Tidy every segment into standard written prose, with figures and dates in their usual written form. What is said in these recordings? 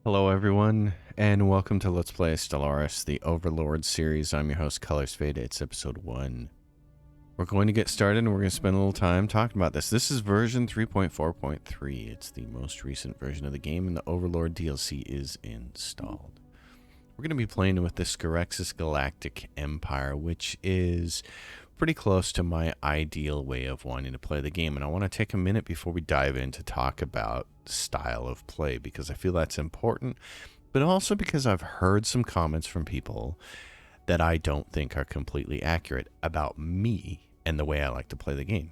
Hello, everyone, and welcome to Let's Play Stellaris, the Overlord series. I'm your host, Colors Fade. It's episode 1. We're going to get started, and we're going to spend a little time talking about this. This is version 3.4.3. It's the most recent version of the game, and the Overlord DLC is installed. We're going to be playing with the Skerexis Galactic Empire, which is pretty close to my ideal way of wanting to play the game. And I want to take a minute before we dive in to talk about style of play, because I feel that's important, but also because I've heard some comments from people that I don't think are completely accurate about me and the way I like to play the game.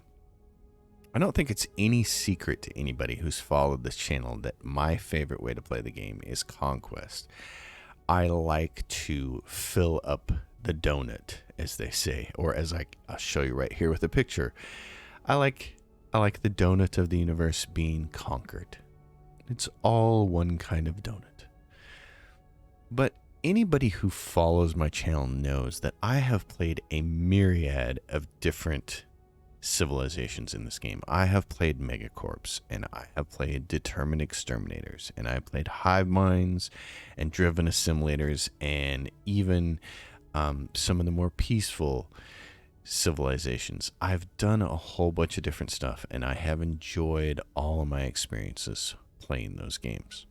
I don't think it's any secret to anybody who's followed this channel that my favorite way to play the game is Conquest. I like to fill up the donut, as they say, or as I'll show you right here with a picture. I like the donut of the universe being conquered. It's all one kind of donut. But anybody who follows my channel knows that I have played a myriad of different civilizations in this game. I have played Megacorps, and I have played Determined Exterminators, and I have played Hive Minds and Driven Assimilators, and even some of the more peaceful civilizations. I've done a whole bunch of different stuff, and I have enjoyed all of my experiences playing those games.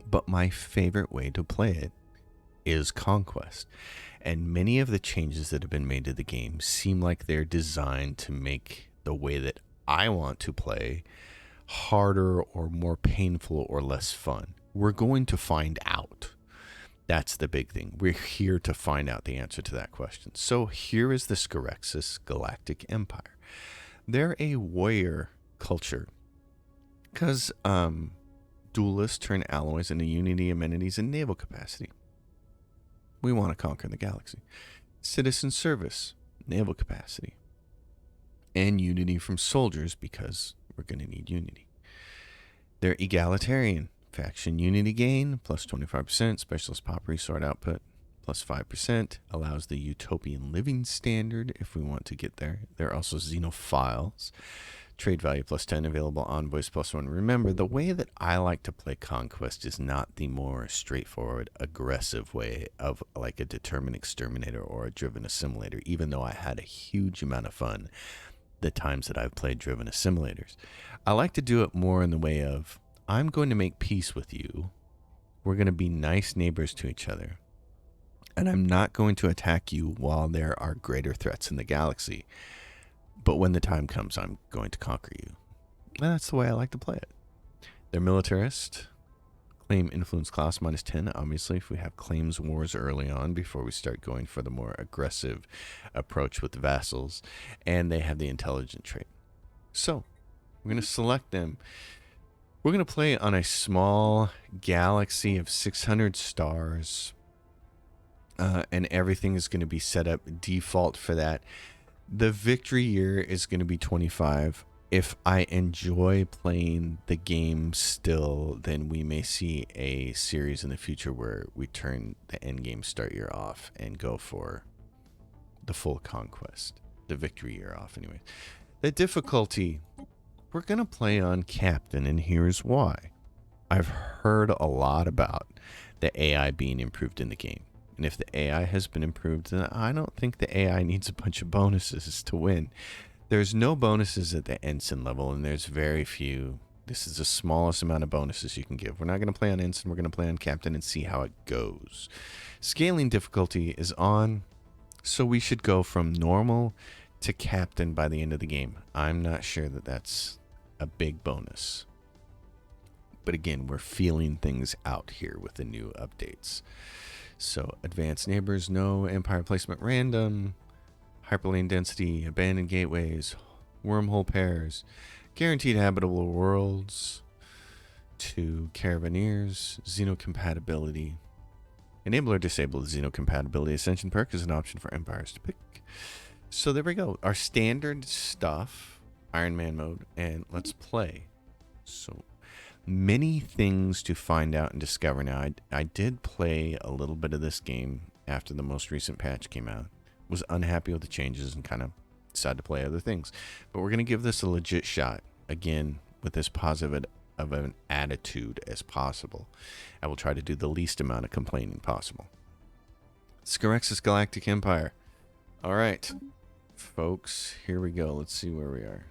But my favorite way to play it is Conquest. And many of the changes that have been made to the game seem like they're designed to make the way that I want to play harder or more painful or less fun. We're going to find out. That's the big thing. We're here to find out the answer to that question. So here is the Skerexis Galactic Empire. They're a warrior culture because duelists turn alloys into unity, amenities, and naval capacity. We want to conquer the galaxy. Citizen service, naval capacity, and unity from soldiers because we're going to need unity. They're egalitarian. Faction unity gain, plus 25%. Specialist pop resort output, plus 5%. Allows the utopian living standard if we want to get there. They're also xenophiles. Trade value plus 10, available envoys plus 1. Remember, the way that I like to play Conquest is not the more straightforward, aggressive way of like a Determined Exterminator or a Driven Assimilator, even though I had a huge amount of fun the times that I've played Driven Assimilators. I like to do it more in the way of, I'm going to make peace with you. We're going to be nice neighbors to each other. And I'm not going to attack you while there are greater threats in the galaxy. But when the time comes, I'm going to conquer you. And that's the way I like to play it. They're militarist. Claim influence class minus 10, obviously, if we have claims wars early on before we start going for the more aggressive approach with the vassals. And they have the intelligent trait. So, we're going to select them. We're going to play on a small galaxy of 600 stars. And everything is going to be set up default for that. The victory year is going to be 25. If I enjoy playing the game still, then we may see a series in the future where we turn the end game start year off and go for the full conquest. The victory year off, anyway. The difficulty, we're going to play on Captain, and here's why. I've heard a lot about the AI being improved in the game. And if the AI has been improved, then I don't think the AI needs a bunch of bonuses to win. There's no bonuses at the ensign level, and there's very few. This is the smallest amount of bonuses you can give. We're not going to play on ensign. We're going to play on captain and see how it goes. Scaling difficulty is on, so we should go from normal to captain by the end of the game. I'm not sure that that's a big bonus. But again, we're feeling things out here with the new updates. So, advanced neighbors, no. Empire placement random. Hyperlane density, abandoned gateways, wormhole pairs, guaranteed habitable worlds, to caravaneers, xenocompatibility. Enable or disable the xenocompatibility ascension perk is an option for empires to pick. So there we go. Our standard stuff, Iron Man mode, and let's play. So many things to find out and discover now. I did play a little bit of this game after the most recent patch came out. Was unhappy with the changes and kind of decided to play other things. But we're going to give this a legit shot. Again, with this positive of an attitude as possible. I will try to do the least amount of complaining possible. Skerexis Galactic Empire. All right, folks, here we go. Let's see where we are.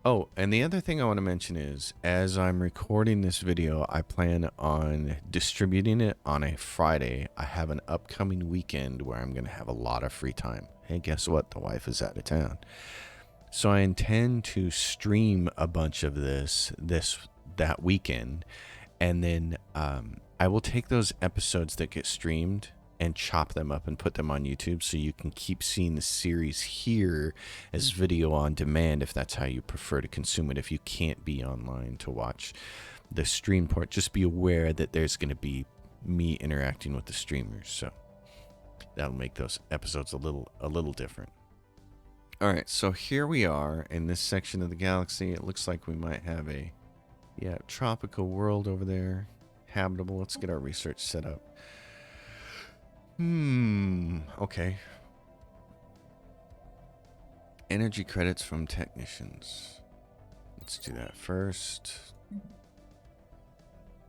Oh, and the other thing I want to mention is, as I'm recording this video, I plan on distributing it on a Friday. I have an upcoming weekend where I'm going to have a lot of free time. Hey, guess what? The wife is out of town. So I intend to stream a bunch of that weekend, and then I will take those episodes that get streamed and chop them up and put them on YouTube, so you can keep seeing the series here as video on demand if that's how you prefer to consume it. If you can't be online to watch the stream port, just be aware that there's going to be me interacting with the streamers, so that'll make those episodes a little different. All right, so here we are in this section of the galaxy. It looks like we might have a tropical world over there, habitable. Let's get our research set up. Okay. Energy credits from technicians. Let's do that first.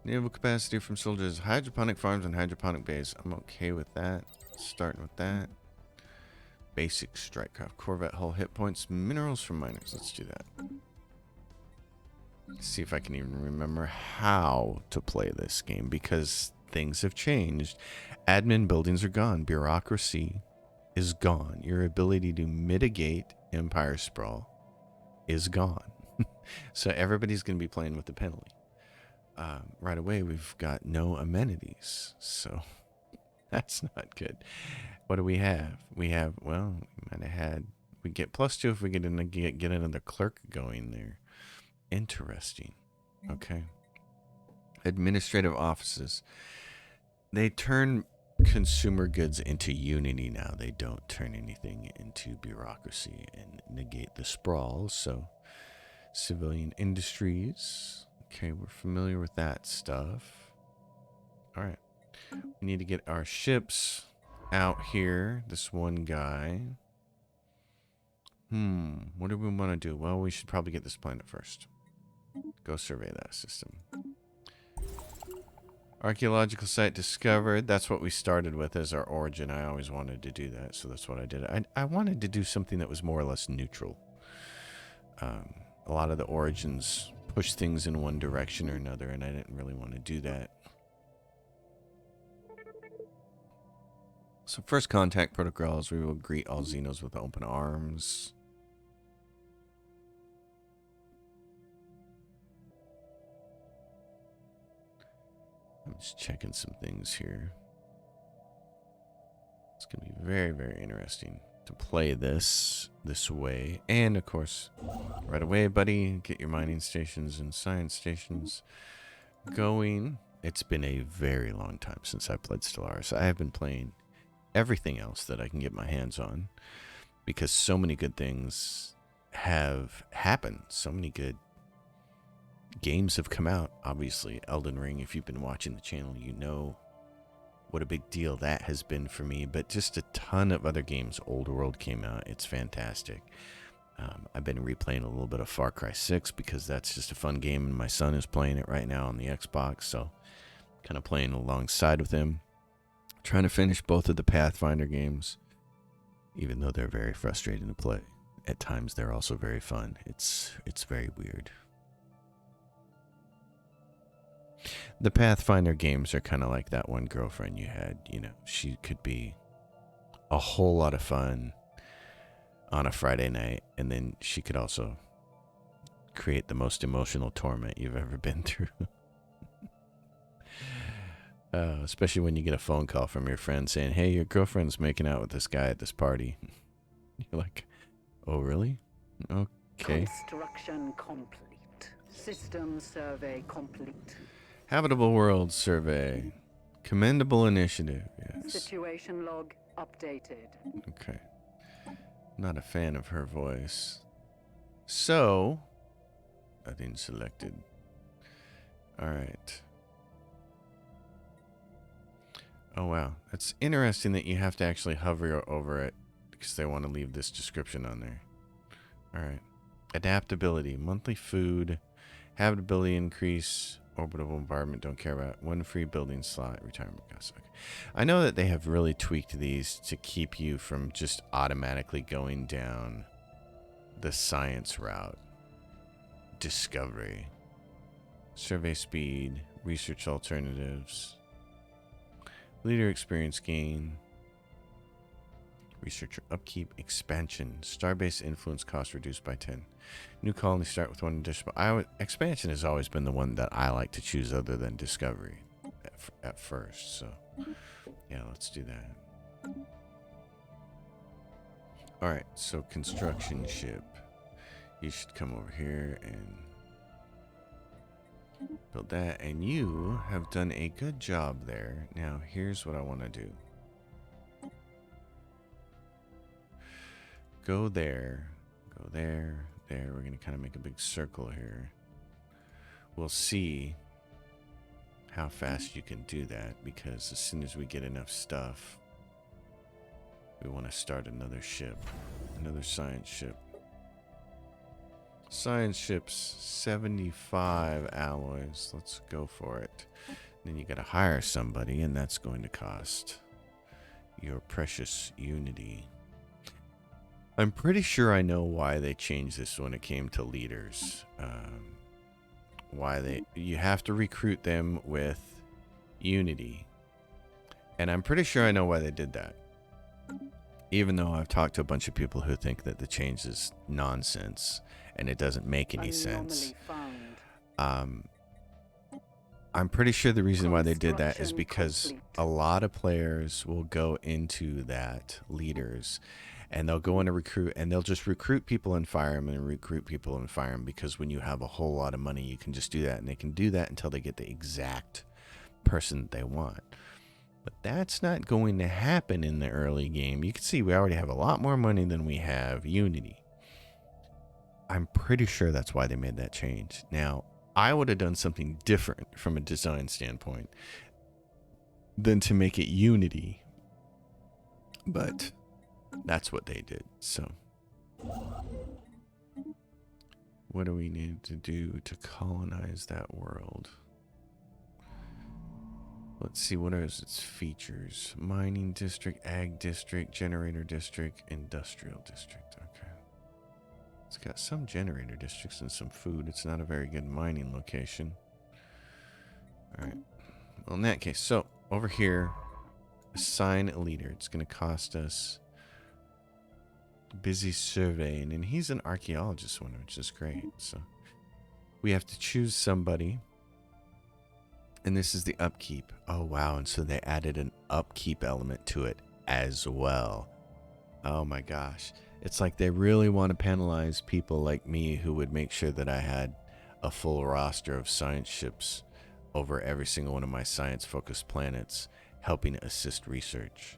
Naval capacity from soldiers. Hydroponic farms and hydroponic bays. I'm okay with that. Starting with that. Basic strikecraft. Corvette hull hit points. Minerals from miners. Let's do that. Let's see if I can even remember how to play this game, because things have changed. Admin buildings are gone. Bureaucracy is gone. Your ability to mitigate empire sprawl is gone. So everybody's going to be playing with the penalty. Right away, we've got no amenities. So that's not good. What do we have? We have, well, we might have had, we get +2 if we get another clerk going there. Interesting. Okay. Administrative offices. They turn consumer goods into Unity now. They don't turn anything into bureaucracy and negate the sprawl. So, civilian industries. Okay, we're familiar with that stuff. All right. We need to get our ships out here. This one guy. What do we want to do? Well, we should probably get this planet first. Go survey that system. Archaeological site discovered. That's what we started with as our origin. I always wanted to do that, so that's what I did. I wanted to do something that was more or less neutral. A lot of the origins push things in one direction or another, and I didn't really want to do that. So first contact protocols, we will greet all Xenos with open arms. I'm just checking some things here. It's going to be very, very interesting to play this way. And, of course, right away, buddy, get your mining stations and science stations going. It's been a very long time since I played Stellaris. I have been playing everything else that I can get my hands on, because so many good things have happened. So many good games have come out. Obviously, Elden Ring, if you've been watching the channel, you know what a big deal that has been for me. But just a ton of other games. Old World came out. It's fantastic. I've been replaying a little bit of Far Cry 6 because that's just a fun game, and my son is playing it right now on the Xbox, so kind of playing alongside with him. Trying to finish both of the Pathfinder games, even though they're very frustrating to play. At times, they're also very fun. It's very weird. The Pathfinder games are kind of like that one girlfriend you had. You know, she could be a whole lot of fun on a Friday night, and then she could also create the most emotional torment you've ever been through. Especially when you get a phone call from your friend saying, hey, your girlfriend's making out with this guy at this party. You're like, oh, really? Okay. Construction complete. System survey complete. Habitable world survey. Commendable initiative. Yes. Situation log updated. Okay. Not a fan of her voice. So, nothing selected. All right. Oh, wow. That's interesting that you have to actually hover over it because they want to leave this description on there. All right. Adaptability, monthly food, Habitability increase. Orbital environment, don't care about. One free building slot. Retirement costs. Okay. I know that they have really tweaked these to keep you from just automatically going down the science route. Discovery. Survey speed. Research alternatives. Leader experience gain. Researcher upkeep. Expansion. Starbase influence cost reduced by 10. New colony start with one additional. Expansion has always been the one that I like to choose other than discovery at first. So, yeah, let's do that. All right, so construction ship. You should come over here and build that. And you have done a good job there. Now, here's what I want to do. Go there. Go there. There. We're going to kind of make a big circle here. We'll see how fast you can do that, because as soon as we get enough stuff, we want to start another ship. Another science ship. Science ships, 75 alloys. Let's go for it. Then you got to hire somebody, and that's going to cost your precious Unity. I'm pretty sure I know why they changed this when it came to leaders. You have to recruit them with Unity. And I'm pretty sure I know why they did that. Even though I've talked to a bunch of people who think that the change is nonsense and it doesn't make any sense. I'm pretty sure the reason why they did that is because a lot of players will go into that leaders, and they'll go in to recruit, and they'll just recruit people and fire them and recruit people and fire them, because when you have a whole lot of money, you can just do that, and they can do that until they get the exact person that they want. But that's not going to happen in the early game. You can see we already have a lot more money than we have Unity. I'm pretty sure that's why they made that change. Now, I would have done something different from a design standpoint than to make it Unity. But that's what they did. So, what do we need to do to colonize that world? Let's see, what are its features? Mining district, ag district, generator district, industrial district. Okay. It's got some generator districts and some food. It's not a very good mining location. All right. Well, in that case, so over here, assign a leader. It's going to cost us busy surveying, and he's an archaeologist one, which is great. So we have to choose somebody. And this is the upkeep. Oh, wow. And so they added an upkeep element to it as well. Oh, my gosh. It's like they really want to penalize people like me who would make sure that I had a full roster of science ships over every single one of my science-focused planets, helping assist research.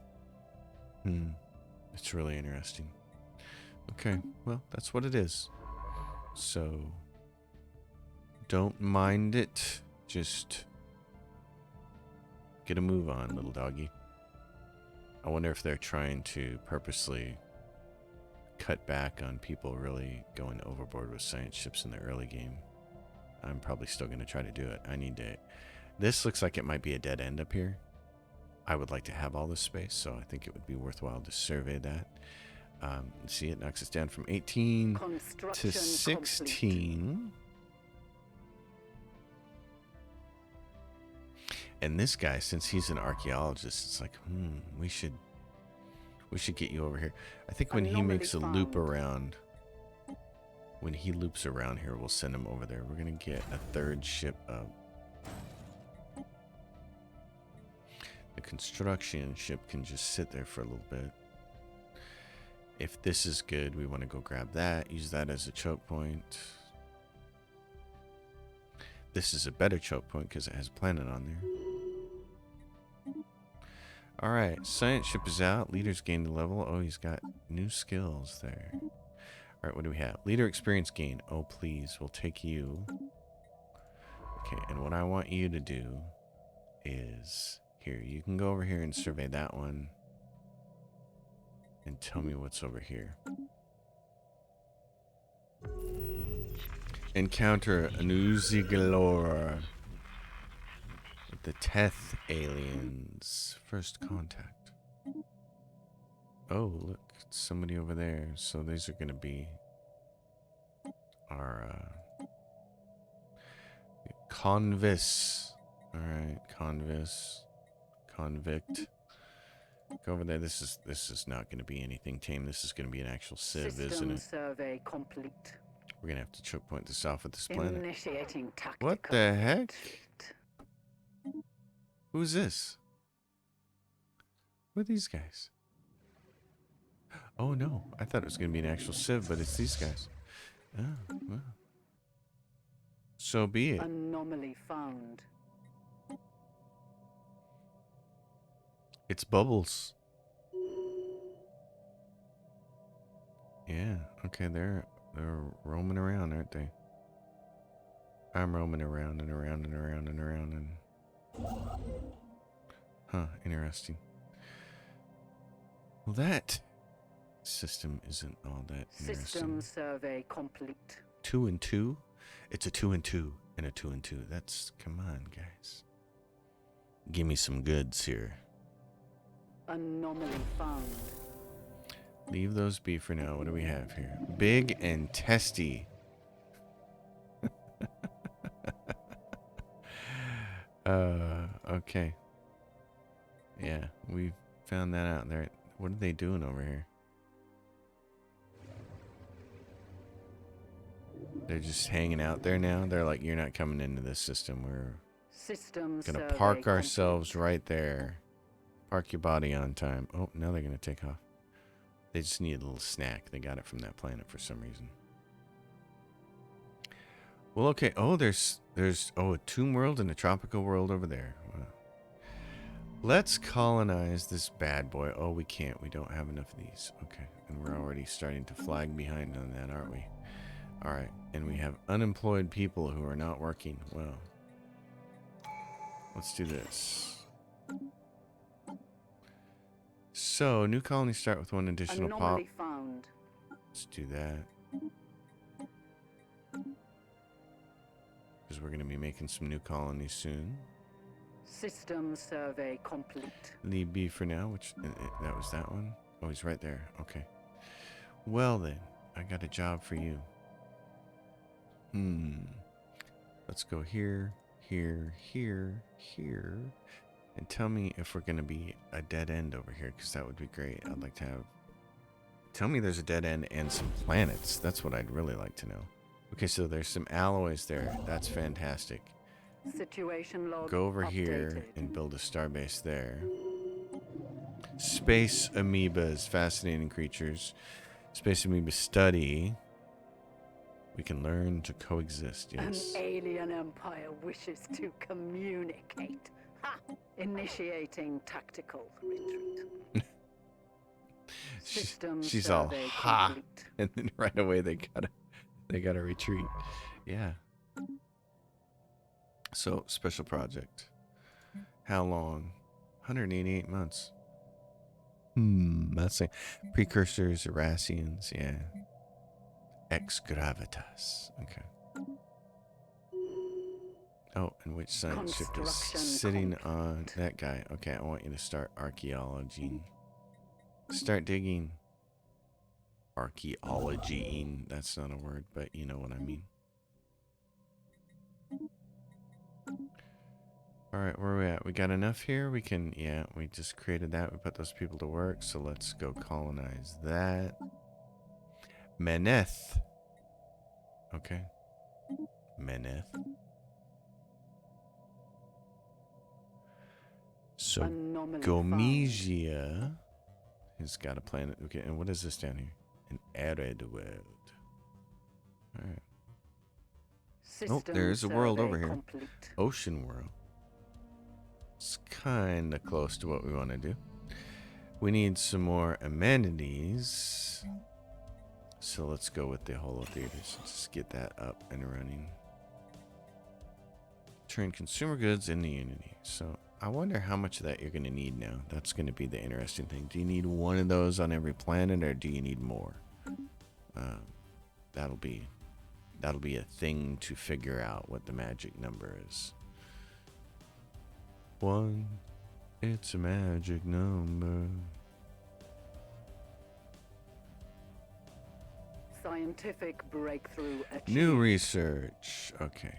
It's really interesting. Okay, well, that's what it is. So, don't mind it. Just get a move on, little doggy. I wonder if they're trying to purposely cut back on people really going overboard with science ships in the early game. I'm probably still going to try to do it. I need to... This looks like it might be a dead end up here. I would like to have all this space, so I think it would be worthwhile to survey that. See, it knocks us down from 18 to 16. Complete. And this guy, since he's an archaeologist, it's like, we should get you over here. I think when he makes a loop around, when he loops around here, we'll send him over there. We're going to get a third ship up. The construction ship can just sit there for a little bit. If this is good, we want to go grab that, use that as a choke point. This is a better choke point because it has a planet on there. Alright, science ship is out. Leader's gained a level. Oh, he's got new skills there. Alright, what do we have? Leader experience gain. Oh, please, we'll take you. Okay, and what I want you to do is... Here, you can go over here and survey that one. And tell me what's over here. encounter an Uzi galore with the Teth aliens. First contact. Oh, look, it's somebody over there. So these are going to be our convicts. All right, convict. Go over there. This is not going to be anything tame. This is going to be an actual civ, isn't it? Survey complete. We're going to have to choke point this off with this planet. Initiating tactical. What the heck? Who's this? Who are these guys? Oh no, I thought it was going to be an actual civ, but it's these guys. Oh, well. So be it. Anomaly found. It's Bubbles. Yeah, okay, they're roaming around, aren't they? I'm roaming around and around and around and around and... Huh, interesting. Well, that system isn't all that interesting. System survey complete. 2 and 2? It's a 2 and 2 and a 2 and 2. That's... Come on, guys. Give me some goods here. Anomaly found. Leave those be for now. What do we have here? Big and testy. Okay. Yeah, we found that out there. What are they doing over here? They're just hanging out there now. They're like, you're not coming into this system. We're gonna park ourselves right there. Park your body on time. Oh, now they're gonna take off. They just need a little snack. They got it from that planet for some reason. Well, okay. Oh, there's a tomb world and a tropical world over there. Wow. Let's colonize this bad boy. Oh, we can't. We don't have enough of these. Okay. And we're already starting to flag behind on that, aren't we? All right. And we have unemployed people who are not working. Well, let's do this. So, new colonies start with one additional pop. Found. Let's do that. Because we're going to be making some new colonies soon. System survey complete. Leave B for now, which that was that one. Oh, he's right there. Okay. Well then, I got a job for you. Let's go here, here, here, here. And tell me if we're going to be a dead end over here, because that would be great. I'd like to have... Tell me there's a dead end and some planets. That's what I'd really like to know. Okay, so there's some alloys there. That's fantastic. Situation log Go over updated. here and build a starbase there. Space amoebas, fascinating creatures. Space amoeba study. We can learn to coexist, yes. An alien empire wishes to communicate. Ha! Initiating tactical retreat. She's all ha, and then right away they gotta retreat. Yeah. So special project. How long? 188 months. That's a precursors, Erasians, yeah. Ex gravitas. Okay. Oh, and which science ship is sitting on that guy? Okay, I want you to start archaeology. Start digging. Archaeologying. That's not a word, but you know what I mean. Alright, where are we at? We got enough here? We can, yeah, we just created that. We put those people to work, so let's go colonize that. Meneth. Okay. Meneth. So, Gomesia has got a planet. Okay, and what is this down here? An arid world. Alright. Oh, there's a world over here. Complete. Ocean world. It's kind of close to what we want to do. We need some more amenities. So let's go with the holo theaters. Just get that up and running. Turn consumer goods into Unity. So I wonder how much of that you're going to need now. That's going to be the interesting thing. Do you need one of those on every planet, or do you need more? That'll be That'll be a thing to figure out what the magic number is. 1. It's a magic number. Scientific breakthrough achieved. New research. Okay.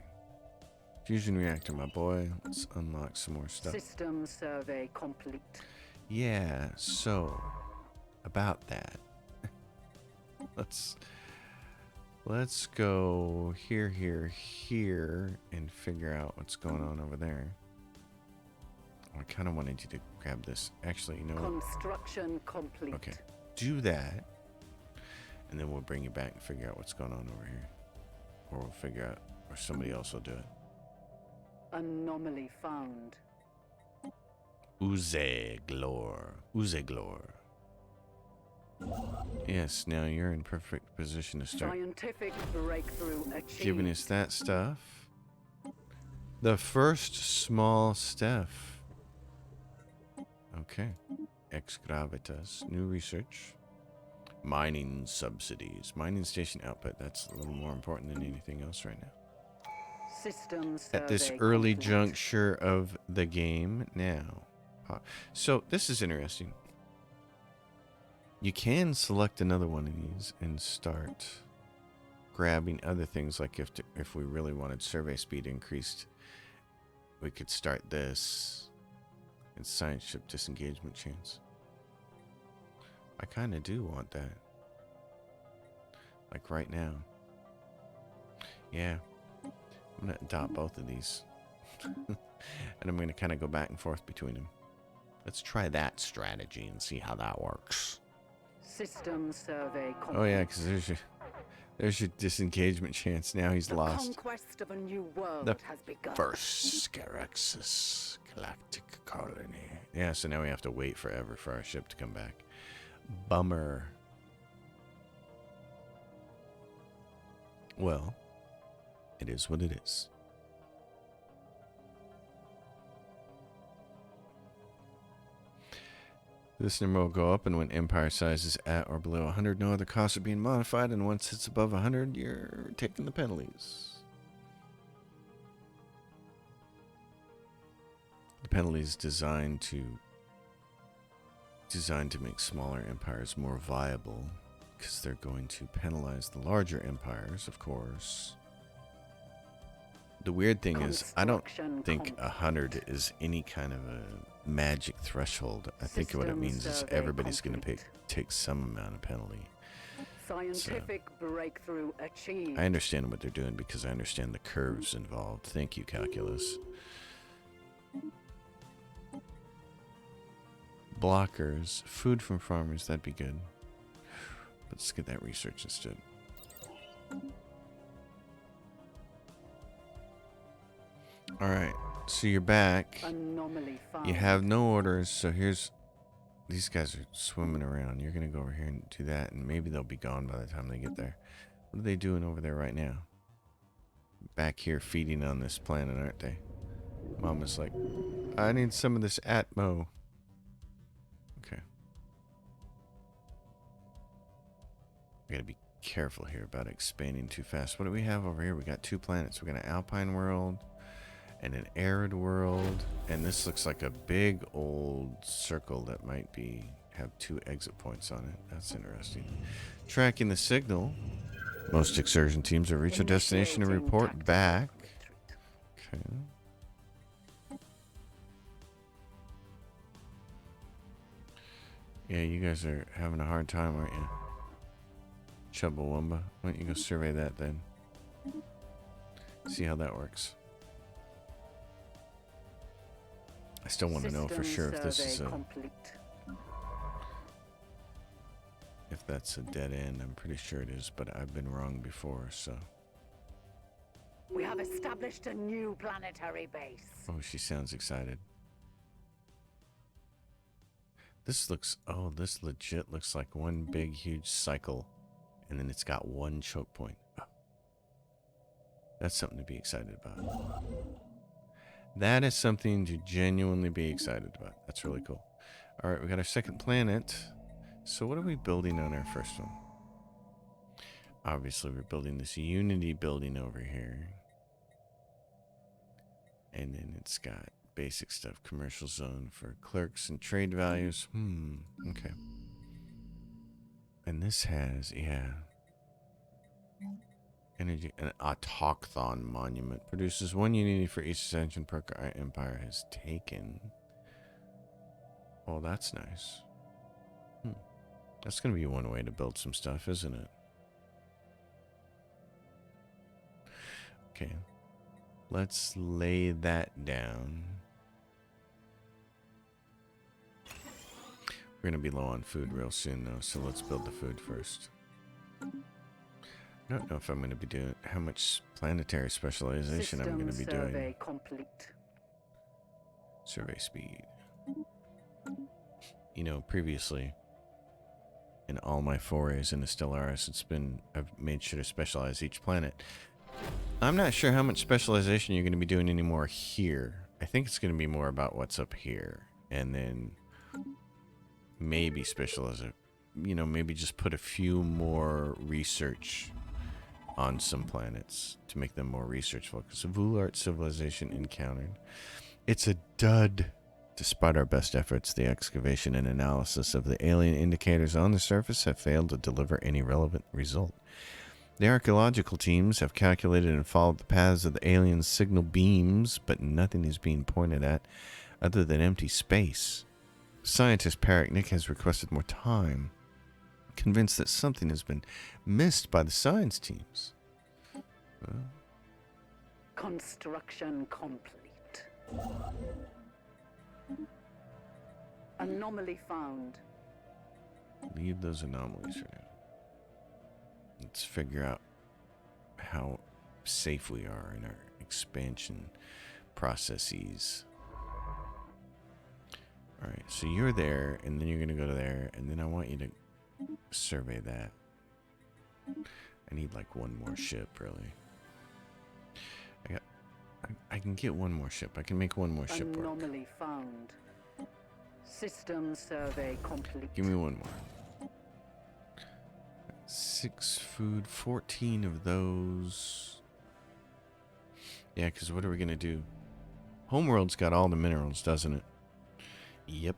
Fusion reactor, my boy. Let's unlock some more stuff. System survey complete. Yeah, so about that. Let's go here and figure out what's going on over there. I kind of wanted you to grab this. Actually, you know what? Construction complete. Okay. Do that. And then we'll bring you back and figure out what's going on over here. Or we'll figure out, or somebody else will do it. Anomaly found. Uzeglor. Yes, now you're in perfect position to start Scientific breakthrough achieved. giving us that stuff. The first small stuff. Okay. Ex gravitas. New research. Mining subsidies. Mining station output. That's a little more important than anything else right now. System At this survey early complete. juncture of the game now. So this is interesting. You can select another one of these and start grabbing other things. Like if we really wanted survey speed increased, we could start this. It's science ship disengagement chance. I kind of do want that. Like right now. Yeah. I'm going to adopt both of these. And I'm going to kind of go back and forth between them. Let's try that strategy and see how that works. System survey complete. Oh yeah, because there's your disengagement chance. Now he's The lost. conquest of a new world The has begun. First Skerexis Galactic colony. Yeah, so now we have to wait forever for our ship to come back. Bummer. Well, it is what it is. This number will go up, and when empire size is at or below 100, no other costs are being modified, and once it's above 100, you're taking the penalties. The penalties designed to make smaller empires more viable, because they're going to penalize the larger empires, of course. The weird thing is, I don't think 100 is any kind of a magic threshold. I think what it means is everybody's going to take some amount of penalty. Scientific breakthrough achieved. I understand what they're doing because I understand the curves involved. Thank you, calculus. Blockers, food from farmers, that'd be good. Let's get that research instead. Alright, so you're back. Anomaly found. You have no orders, so here's... These guys are swimming around. You're going to go over here and do that, and maybe they'll be gone by the time they get there. What are they doing over there right now? Back here feeding on this planet, aren't they? Mama's like, I need some of this Atmo. Okay. We gotta be careful here about expanding too fast. What do we have over here? We got 2 planets. We got an alpine world and an arid world, and this looks like a big old circle that might have 2 exit points on it. That's interesting. Tracking the signal. Most excursion teams have reached their destination and report back. Okay. Yeah, you guys are having a hard time, aren't you? Chubbawamba. Why don't you go survey that then? See how that works. I still want to know for sure if this is if that's a dead end. I'm pretty sure it is, but I've been wrong before, so. We have established a new planetary base. Oh, she sounds excited. This legit looks like one big huge cycle, and then it's got 1 choke point. Oh. That's something to be excited about. That is something to genuinely be excited about. That's really cool. All right, we got our second planet. So what are we building on our first one? Obviously, we're building this Unity building over here. And then it's got basic stuff. Commercial zone for clerks and trade values. Okay. And this has, yeah. Energy, an autochthon monument. Produces 1 Unity for each ascension perk our empire has taken. Oh, that's nice. That's going to be one way to build some stuff, isn't it? Okay. Let's lay that down. We're going to be low on food real soon, though, so let's build the food first. I don't know if I'm going to be doing how much planetary specialization I'm going to be doing. Survey complete. Survey speed. You know, previously, in all my forays into Stellaris, I've made sure to specialize each planet. I'm not sure how much specialization you're going to be doing anymore here. I think it's going to be more about what's up here. And then maybe specialize it. You know, maybe just put a few more research on some planets to make them more research focused. Vulart civilization encountered. It's a dud. Despite our best efforts, the excavation and analysis of the alien indicators on the surface have failed to deliver any relevant result. The archaeological teams have calculated and followed the paths of the alien signal beams, but nothing is being pointed at other than empty space. Scientist Nick has requested more time, convinced that something has been missed by the science teams. Construction complete. Anomaly found. Leave those anomalies for now. Let's figure out how safe we are in our expansion processes. Alright, so you're there, and then you're going to go to there, and then I want you to survey that. I need like one more ship, really. I can get one more ship. I can make one more ship work. Anomaly found. System survey complete. Give me one more. 6 food, 14 of those. Yeah, because what are we going to do? Homeworld's got all the minerals, doesn't it? Yep.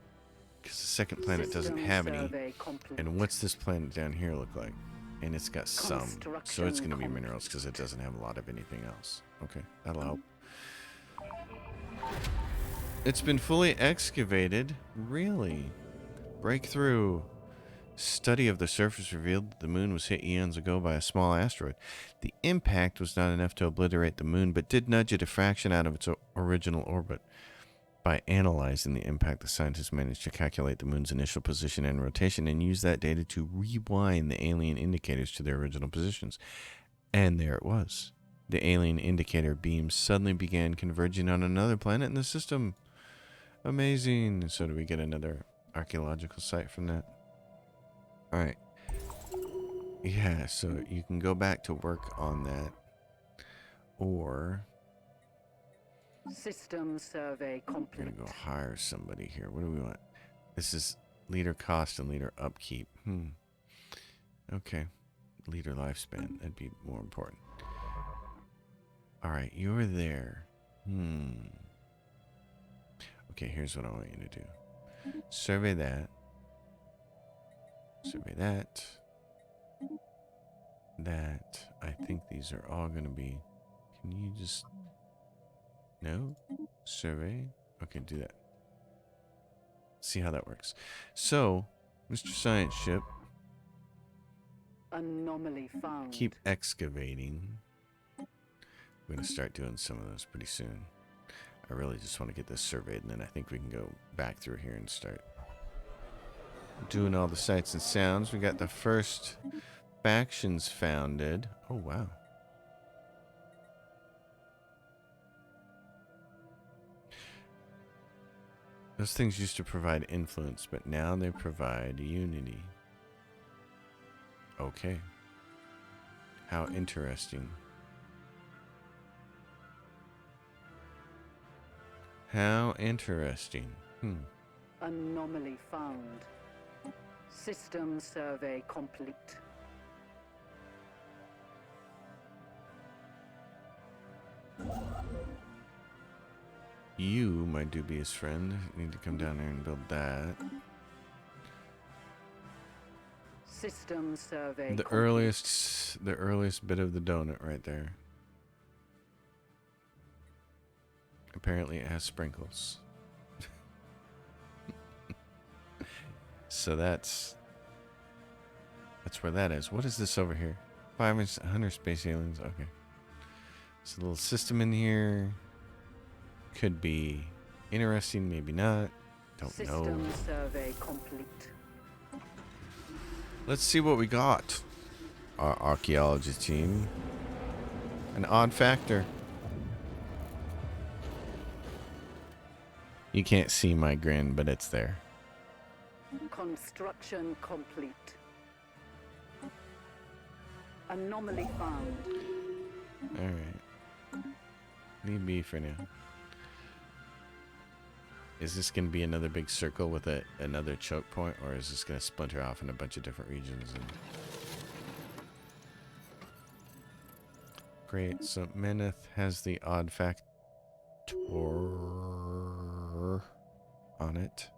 Because the second planet doesn't have any. And what's this planet down here look like? And it's got some. So it's going to be minerals because it doesn't have a lot of anything else. Okay, that'll help. It's been fully excavated. Really? Breakthrough. Study of the surface revealed that the moon was hit eons ago by a small asteroid. The impact was not enough to obliterate the moon, but did nudge it a fraction out of its original orbit. By analyzing the impact, the scientists managed to calculate the moon's initial position and rotation and use that data to rewind the alien indicators to their original positions. And there it was. The alien indicator beams suddenly began converging on another planet in the system. Amazing. So do we get another archaeological site from that? Alright. Yeah, so you can go back to work on that. Or system survey complete. We're gonna go hire somebody here. What do we want? This is leader cost and leader upkeep. Okay. Leader lifespan. That'd be more important. Alright, you're there. Okay, here's what I want you to do. Survey that. Survey that. That. I think these are all going to be... Can you just... No? Survey? Okay, do that. See how that works. So, Mr. Science Ship. Anomaly found. Keep excavating. I'm going to start doing some of those pretty soon. I really just want to get this surveyed, and then I think we can go back through here and start doing all the sights and sounds. We got the first factions founded. Oh, wow. Those things used to provide influence, but now they provide unity. Okay. How interesting. How interesting. Anomaly found. System survey complete. You, my dubious friend, need to come down there and build that. System survey The complete. earliest bit of the donut right there. Apparently it has sprinkles. So that's where that is. What is this over here? 500 space aliens. Okay. There's a little system in here. Could be interesting, maybe not. Don't know. System survey complete. Let's see what we got. Our archaeology team. An odd factor. You can't see my grin, but it's there. Construction complete. Anomaly found. Alright. Leave me for now. Is this going to be another big circle with another choke point, or is this going to splinter off in a bunch of different regions? Great. So Meneth has the odd factor on it.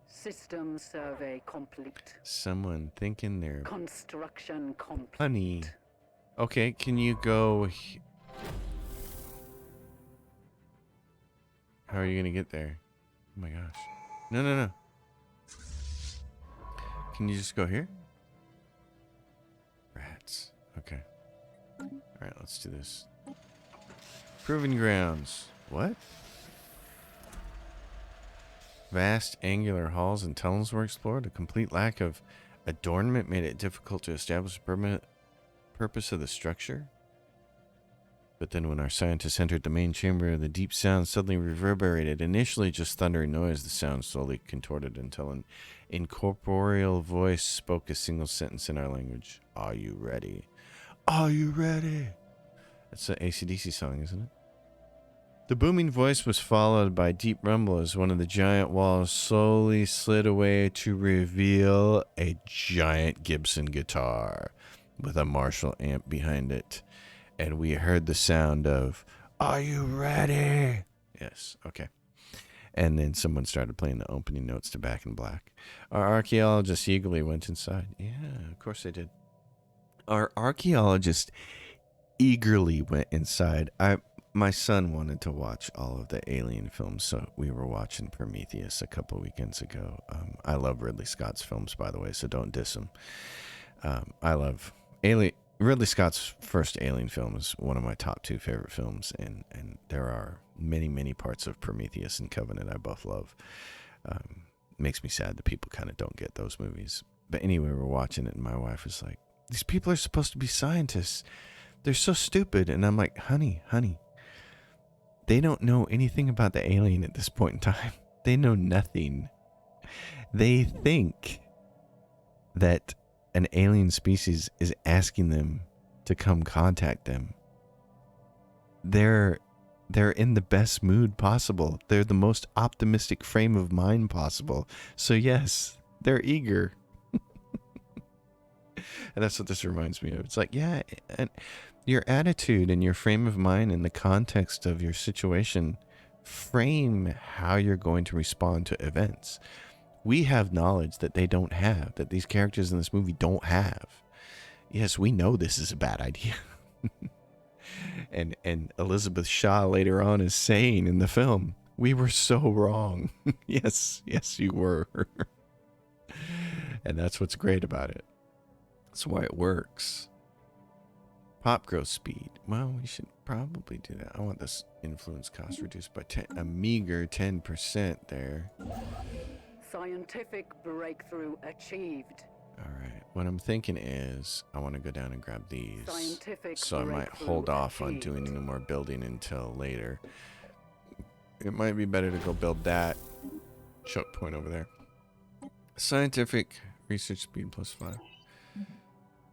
System survey complete. Someone thinking they're Construction complete. honey. Okay, can you go? How are you gonna get there? Oh my gosh. No. Can you just go here? Rats. Okay. Alright, let's do this. Proving grounds. What? Vast angular halls and tunnels were explored. A complete lack of adornment made it difficult to establish the permanent purpose of the structure. But then when our scientists entered the main chamber, the deep sound suddenly reverberated. Initially just thundering noise, the sound slowly contorted until an incorporeal voice spoke a single sentence in our language. Are you ready? Are you ready? That's an AC/DC song, isn't it? The booming voice was followed by deep rumble as one of the giant walls slowly slid away to reveal a giant Gibson guitar with a Marshall amp behind it. And we heard the sound of, "Are you ready?" Yes, okay. And then someone started playing the opening notes to Back in Black. Our archaeologists eagerly went inside. Yeah, of course they did. Our archaeologist eagerly went inside. My son wanted to watch all of the Alien films, so we were watching Prometheus a couple weekends ago. I love Ridley Scott's films, by the way, so don't diss him. I love Ridley Scott's first Alien film is one of my top 2 favorite films, and there are many, many parts of Prometheus and Covenant I both love. Makes me sad that people kind of don't get those movies. But anyway, we're watching it, and my wife was like, "These people are supposed to be scientists. They're so stupid." And I'm like, honey, they don't know anything about the alien at this point in time. They know nothing. They think that an alien species is asking them to come contact them. They're in the best mood possible. They're the most optimistic frame of mind possible. So yes, they're eager. And that's what this reminds me of. It's like, yeah, and your attitude and your frame of mind and the context of your situation frame how you're going to respond to events. We have knowledge that they don't have, that these characters in this movie don't have. Yes, we know this is a bad idea. and Elizabeth Shaw later on is saying in the film, "We were so wrong." Yes, you were. And that's what's great about it. That's why it works. Pop growth speed. Well, we should probably do that. I want this influence cost reduced by a meager 10% there. Scientific breakthrough achieved. All right. What I'm thinking is I want to go down and grab these. Scientific So I might hold off on doing any more building until later. It might be better to go build that choke point over there. Scientific research speed +5.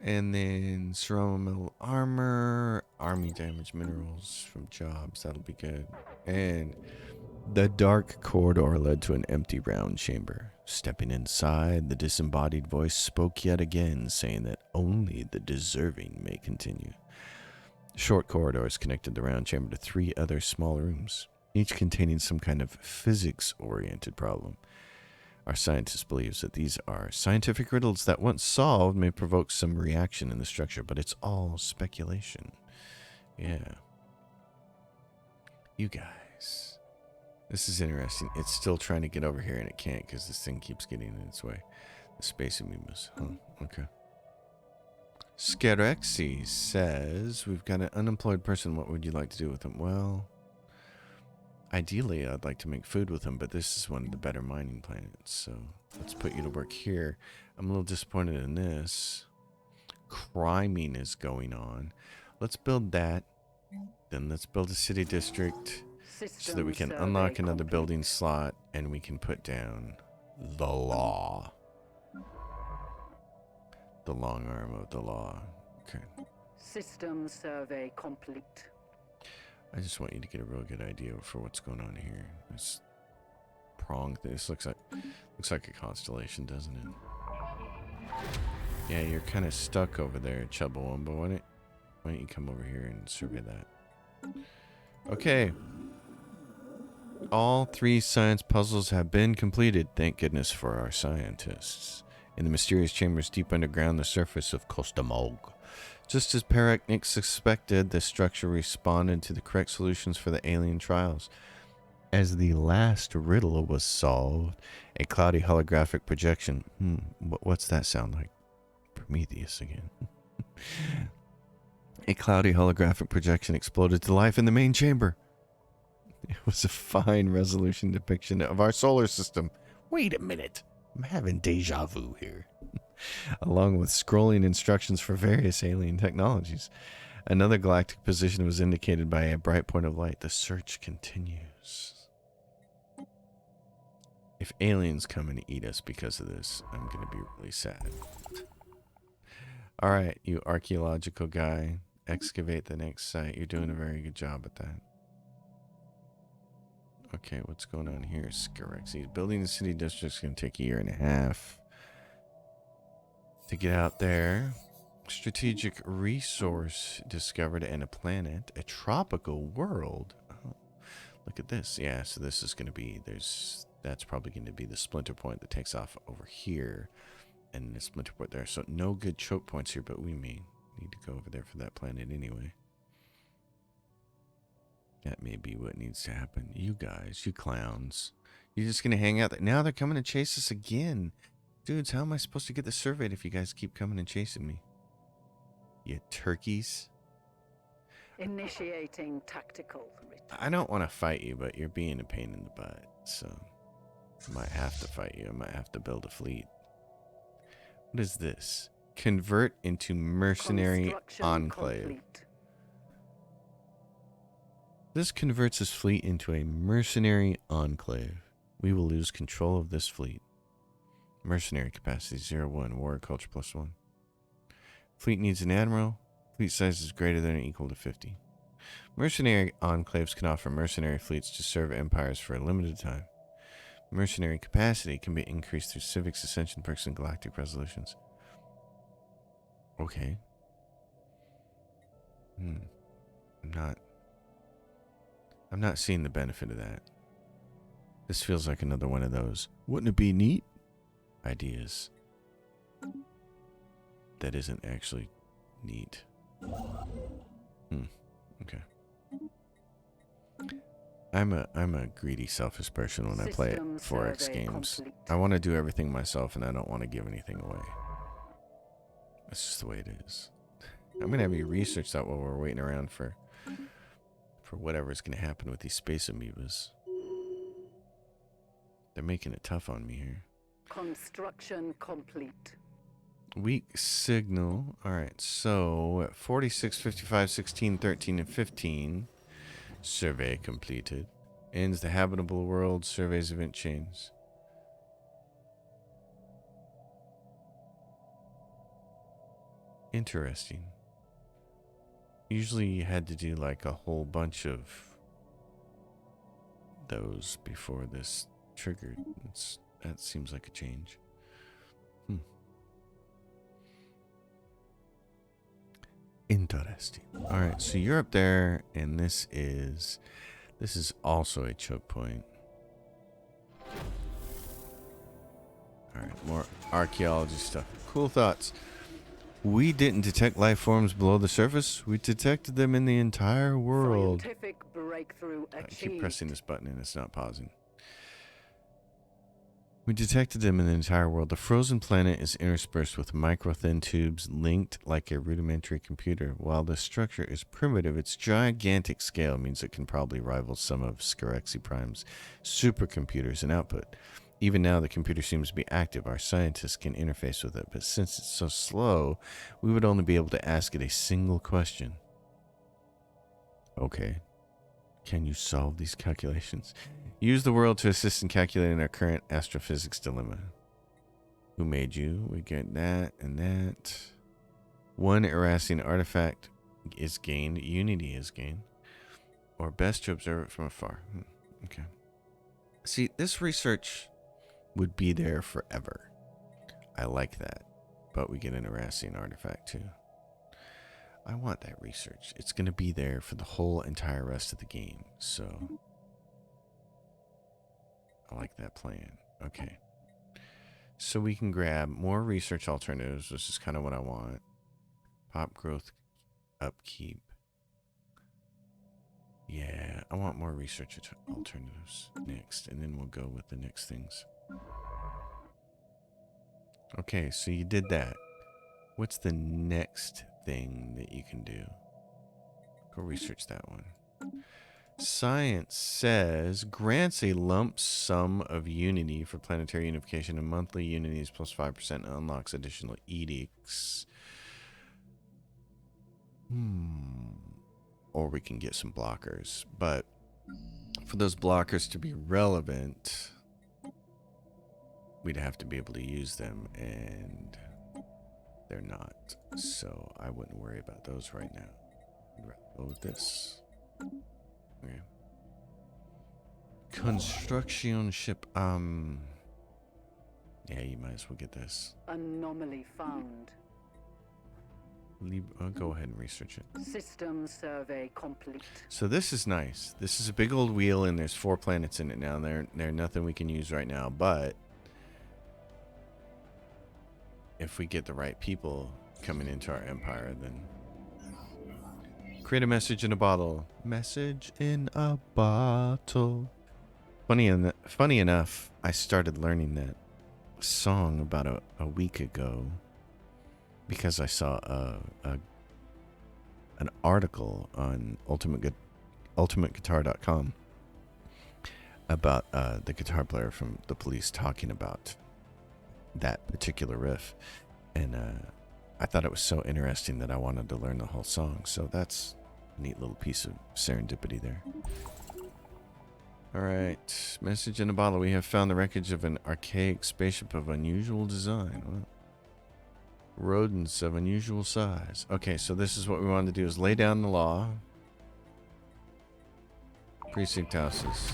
And then ceramic armor, army damage minerals from jobs. That'll be good. And the dark corridor led to an empty round chamber. Stepping inside, the disembodied voice spoke yet again, saying that only the deserving may continue. Short corridors connected the round chamber to 3 other small rooms, each containing some kind of physics-oriented problem. Our scientist believes that these are scientific riddles that, once solved, may provoke some reaction in the structure, but it's all speculation. Yeah. You guys. This is interesting. It's still trying to get over here, and it can't because this thing keeps getting in its way. The space amoebas. Huh, okay. Skerexis says, we've got an unemployed person. What would you like to do with him? Well, ideally, I'd like to make food with him, but this is one of the better mining planets, so let's put you to work here. I'm a little disappointed in this. Criming is going on. Let's build that. Then let's build a city district so that we can unlock another building slot and we can put down the law. The long arm of the law. Okay. System survey complete. I just want you to get a real good idea for what's going on here. This prong, this looks like a constellation, doesn't it? Yeah, you're kind of stuck over there, Chubbawamba. Why don't you come over here and survey that? Okay. All 3 science puzzles have been completed. Thank goodness for our scientists. In the mysterious chambers deep underground the surface of Kostamog. Just as Paraknik suspected, the structure responded to the correct solutions for the alien trials. As the last riddle was solved, a cloudy holographic projection. What's that sound like? Prometheus again. A cloudy holographic projection exploded to life in the main chamber. It was a fine resolution depiction of our solar system. Wait a minute. I'm having deja vu here. Along with scrolling instructions for various alien technologies. Another galactic position was indicated by a bright point of light. The search continues. If aliens come and eat us because of this, I'm going to be really sad. Alright, you archaeological guy. Excavate the next site. You're doing a very good job at that. Okay, what's going on here? Skerexis. Building the city district is going to take a year and a half to get out there. Strategic resource discovered and a planet. A tropical world. Oh, look at this. Yeah, so this is going to be, that's probably going to be the splinter point that takes off over here. And the splinter point there. So no good choke points here, but we may need to go over there for that planet anyway. That may be what needs to happen. You guys, you clowns. You're just going to hang out there. Now they're coming to chase us again. Dudes, how am I supposed to get this surveyed if you guys keep coming and chasing me? You turkeys. Initiating tactical retreat. I don't want to fight you, but you're being a pain in the butt. So I might have to fight you. I might have to build a fleet. What is this? Convert into mercenary enclave. Complete. This converts his fleet into a mercenary enclave. We will lose control of this fleet. Mercenary capacity 0-1. War culture +1. Fleet needs an admiral. Fleet size is greater than or equal to 50. Mercenary enclaves can offer mercenary fleets to serve empires for a limited time. Mercenary capacity can be increased through civics, ascension perks, and galactic resolutions. Okay. I'm not seeing the benefit of that. This feels like another one of those wouldn't it be neat ideas that isn't actually neat. Okay. I'm a greedy, selfish person when I play 4X games. I want to do everything myself and I don't want to give anything away. That's just the way it is. I'm gonna have you research that while we're waiting around for whatever's gonna happen with these space amoebas. They're making it tough on me here. Construction complete. Weak signal. Alright, so at 46, 55, 16, 13, and 15. Survey completed. Ends the habitable world. Surveys event chains. Interesting. Usually you had to do like a whole bunch of those before this triggered. That seems like a change. Interesting. All right, so you're up there, and this is also a choke point. All right, more archaeology stuff. Cool thoughts. We didn't detect life forms below the surface. We detected them in the entire world. Scientific breakthrough I keep achieved. pressing this button and it's not pausing. We detected them in the entire world. The frozen planet is interspersed with micro-thin tubes linked like a rudimentary computer. While the structure is primitive, its gigantic scale means it can probably rival some of Skerexis Prime's supercomputers in output. Even now, the computer seems to be active. Our scientists can interface with it, but since it's so slow, we would only be able to ask it a single question. Okay. Can you solve these calculations? Use the world to assist in calculating our current astrophysics dilemma. Who made you? We get that and that. One Erasing artifact is gained. Unity is gained. Or best to observe it from afar. Okay. See, this research would be there forever. I like that. But we get an Erasing artifact too. I want that research. It's going to be there for the whole entire rest of the game. So I like that plan. Okay. So we can grab more research alternatives, which is kind of what I want. Pop growth upkeep. Yeah, I want more research alternatives next, and then we'll go with the next things. Okay, so you did that. What's the next thing that you can do? Go research that one. Science says grants a lump sum of unity for planetary unification and monthly unities plus 5% unlocks additional edicts. Or we can get some blockers. But for those blockers to be relevant, we'd have to be able to use them, and they're not. So I wouldn't worry about those right now. I'd rather go with this. Okay. Construction ship. Yeah, you might as well get this. Anomaly found. I'll go ahead and research it. System survey complete. So this is nice. This is a big old wheel, and there's 4 planets in it now. They're nothing we can use right now, but if we get the right people coming into our empire, then create a message in a bottle. Message in a bottle. Funny enough, I started learning that song about a week ago because I saw an article on ultimateguitar.com about the guitar player from The Police talking about that particular riff, and I thought it was so interesting that I wanted to learn the whole song. So that's a neat little piece of serendipity there. All right, message in a bottle. We have found the wreckage of an archaic spaceship of unusual design. Well, rodents of unusual size. Okay, so this is what we wanted to do: is lay down the law. Precinct houses.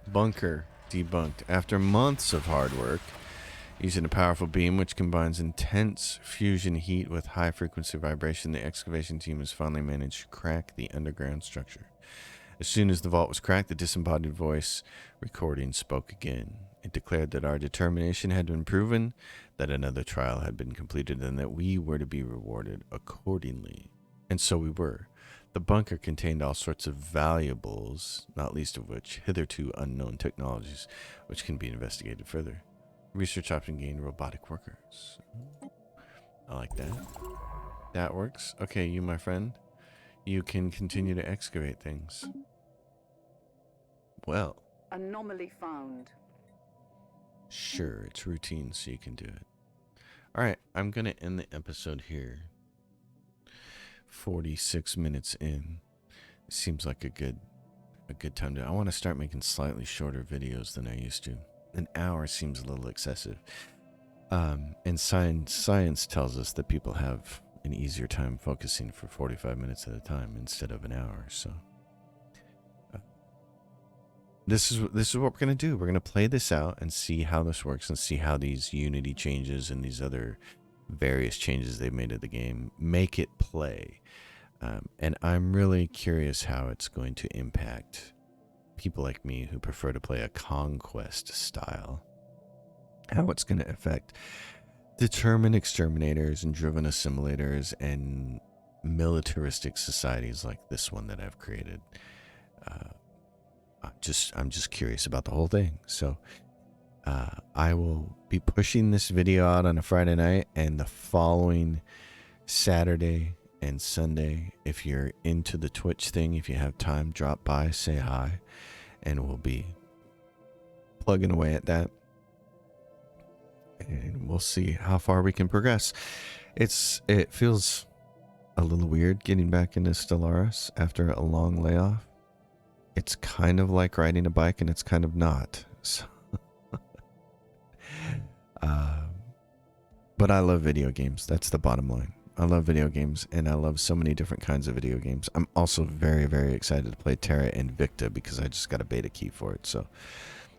Bunker debunked. After months of hard work, using a powerful beam which combines intense fusion heat with high frequency vibration, the excavation team has finally managed to crack the underground structure. As soon as the vault was cracked, the disembodied voice recording spoke again. It declared that our determination had been proven, that another trial had been completed, and that we were to be rewarded accordingly. And so we were. The bunker contained all sorts of valuables, not least of which hitherto unknown technologies, which can be investigated further. Research option gained robotic workers. I like that. That works. Okay, you, my friend, you can continue to excavate things. Well. Anomaly found. Sure, it's routine, so you can do it. All right, I'm going to end the episode here. 46 minutes in. Seems like a good time to. I want to start making slightly shorter videos than I used to. An hour seems a little excessive. And science tells us that people have an easier time focusing for 45 minutes at a time instead of an hour. So this is what we're gonna do. We're gonna play this out and see how this works and see how these Unity changes and these other various changes they've made to the game make it play. And I'm really curious how it's going to impact people like me who prefer to play a conquest style. How it's going to affect determined exterminators and driven assimilators and militaristic societies like this one that I've created. I'm just curious about the whole thing. So I will be pushing this video out on a Friday night, and the following Saturday and Sunday, if you're into the Twitch thing, if you have time, drop by, say hi, and we'll be plugging away at that. And we'll see how far we can progress. It feels a little weird getting back into Stellaris after a long layoff. It's kind of like riding a bike, and it's kind of not. So, but I love video games. That's the bottom line. I love video games, and I love so many different kinds of video games. I'm also very, very excited to play Terra Invicta because I just got a beta key for it. So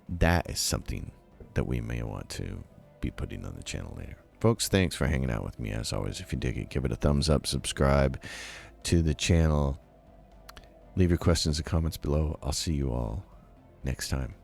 that is something that we may want to be putting on the channel later. Folks, thanks for hanging out with me. As always, if you dig it, give it a thumbs up, subscribe to the channel. Leave your questions and comments below. I'll see you all next time.